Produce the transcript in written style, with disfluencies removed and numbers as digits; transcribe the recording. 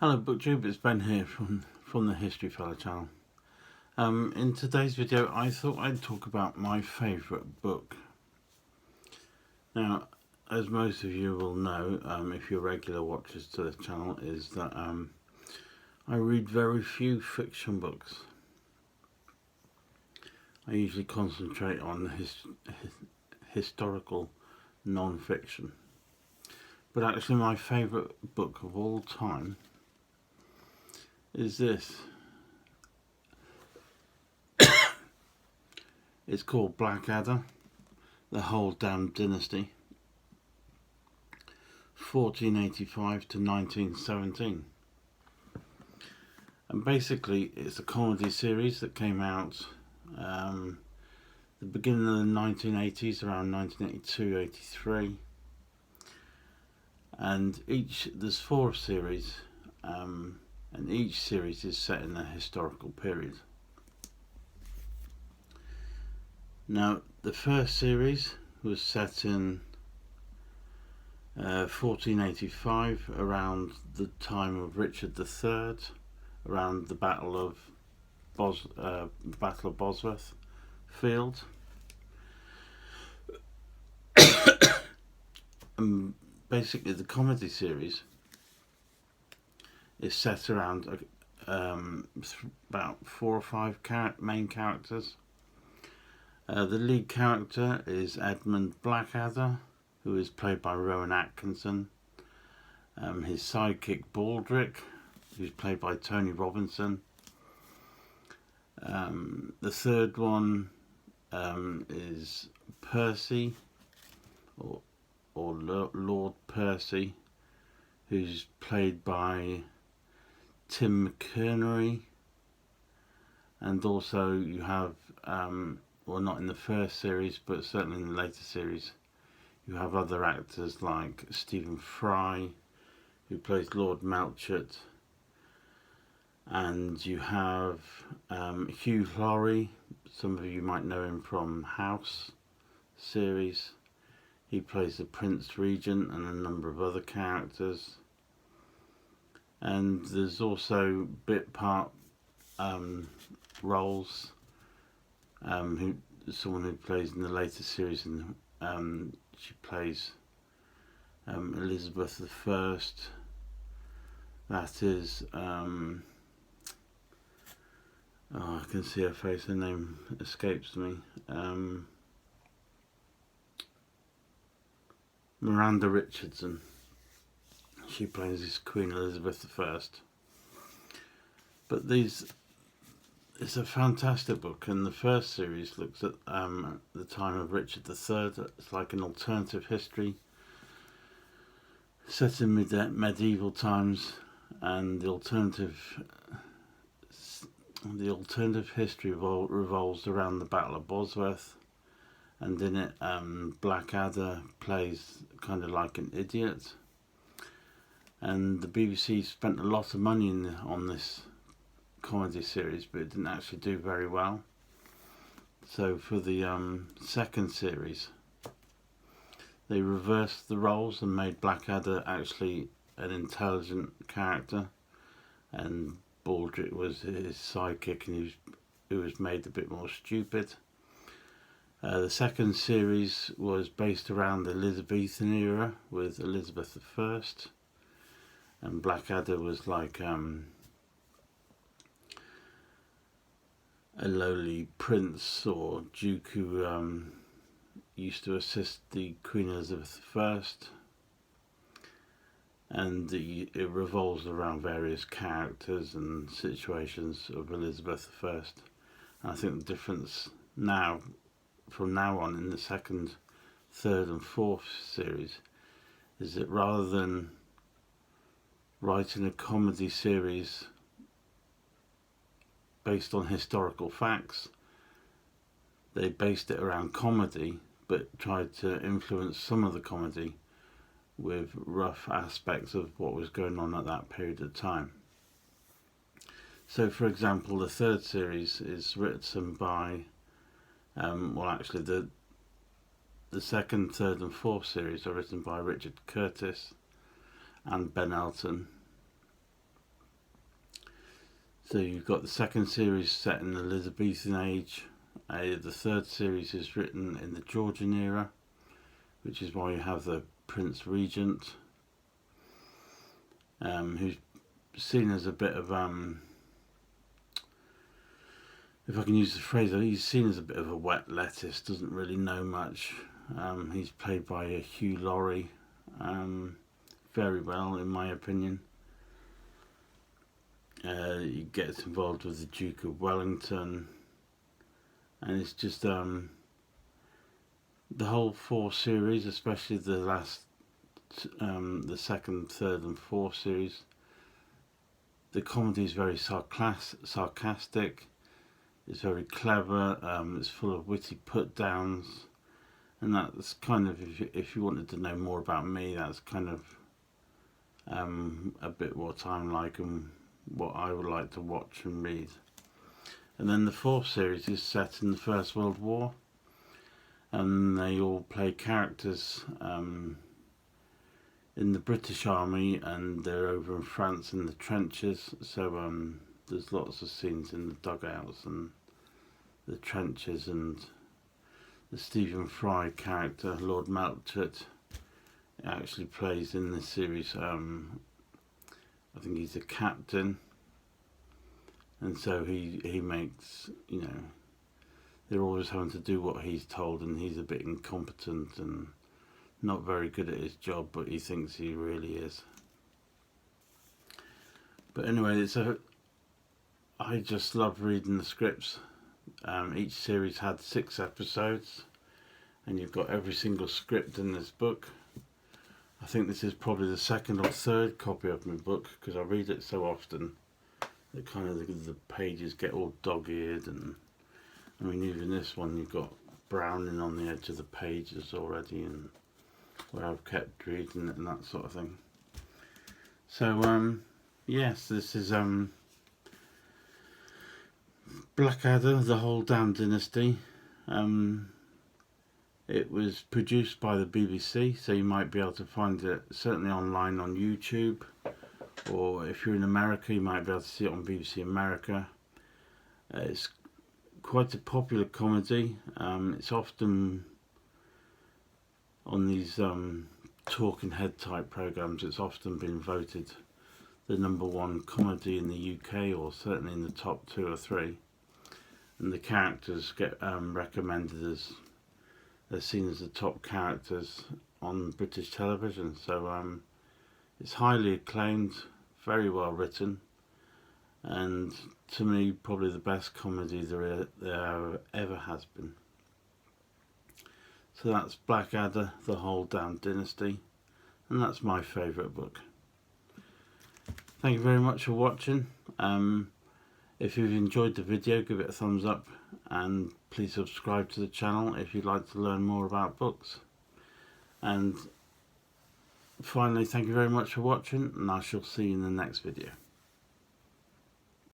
Hello BookTube, it's Ben here from the History Fellow channel. In today's video I thought I'd talk about my favourite book. Now, as most of you will know, if you're regular watchers to the channel, is that I read very few fiction books. I usually concentrate on historical non-fiction. But actually my favourite book of all time is this. It's called Blackadder, The Whole Damned Dynasty, 1485 to 1917. And basically it's a comedy series that came out the beginning of the 1980s, around 1982-83. And there's 4 series, and each series is set in a historical period. Now, the first series was set in 1485, around the time of Richard III, around the Battle of Bosworth Field. And basically the comedy series is set around about 4 or 5 main characters. The lead character is Edmund Blackadder, who is played by Rowan Atkinson. His sidekick Baldric, who's played by Tony Robinson. The third one is Percy, or Lord Percy, who's played by Tim McInerney. And also you have, well, not in the first series, but certainly in the later series, you have other actors like Stephen Fry, who plays Lord Melchett, and you have Hugh Laurie. Some of you might know him from House series. He plays the Prince Regent and a number of other characters. And there's also bit part roles. Someone who plays in the later series, and she plays Elizabeth I. That is, I can see her face, her name escapes me. Miranda Richardson. She plays this Queen Elizabeth I. But it's a fantastic book, and the first series looks at the time of Richard III. It's like an alternative history set in medieval times, and the alternative history revolves around the Battle of Bosworth. And in it, Blackadder plays kind of like an idiot. And the BBC spent a lot of money on this comedy series, but it didn't actually do very well. So for the second series, they reversed the roles and made Blackadder actually an intelligent character, and Baldric was his sidekick, and who was made a bit more stupid. The second series was based around the Elizabethan era with Elizabeth I, and Blackadder was like a lowly prince or duke who used to assist the Queen Elizabeth I, and it revolves around various characters and situations of Elizabeth I. And I think the difference now, from now on, in the second, third and fourth series, is that rather than writing a comedy series based on historical facts, they based it around comedy, but tried to influence some of the comedy with rough aspects of what was going on at that period of time. So for example, the third series is written by well, actually the second, third and fourth series are written by Richard Curtis and Ben Elton. So you've got the second series set in the Elizabethan age. The third series is written in the Georgian era, which is why you have the Prince Regent, who's seen as a bit of, if I can use the phrase, he's seen as a bit of a wet lettuce, doesn't really know much. He's played by Hugh Laurie very well, in my opinion. He gets involved with the Duke of Wellington, and it's just the whole 4 series, especially the last, the second, third and fourth series. The comedy is very sarcastic, it's very clever, it's full of witty put downs, and that's kind of, if you wanted to know more about me, that's kind of a bit what I'm like and what I would like to watch and read. And then the 4th series is set in the First World War, and they all play characters in the British Army, and they're over in France in the trenches. So there's lots of scenes in the dugouts and the trenches, and the Stephen Fry character, Lord Melchett, actually plays in this series. I think he's a captain, and so he makes, you know, they're always having to do what he's told, and he's a bit incompetent and not very good at his job, but he thinks he really is. But anyway, I just love reading the scripts. Each series had 6 episodes, and you've got every single script in this book. I think this is probably the 2nd or 3rd copy of my book, because I read it so often that kind of the pages get all dog-eared, and I mean, even this one, you've got browning on the edge of the pages already, and where I've kept reading it and that sort of thing. So yes, this is Blackadder, the whole damn dynasty. It was produced by the BBC, so you might be able to find it certainly online on YouTube, or if you're in America, you might be able to see it on BBC America. It's quite a popular comedy. It's often on these talking head type programs. It's often been voted the #1 comedy in the UK, or certainly in the top 2 or 3. And the characters get recommended as they're seen as the top characters on British television. So it's highly acclaimed, very well written, and to me probably the best comedy there ever has been. So that's Blackadder, the whole damn dynasty, and that's my favourite book. Thank you very much for watching. If you've enjoyed the video, give it a thumbs up, and please subscribe to the channel if you'd like to learn more about books. And finally, thank you very much for watching, and I shall see you in the next video.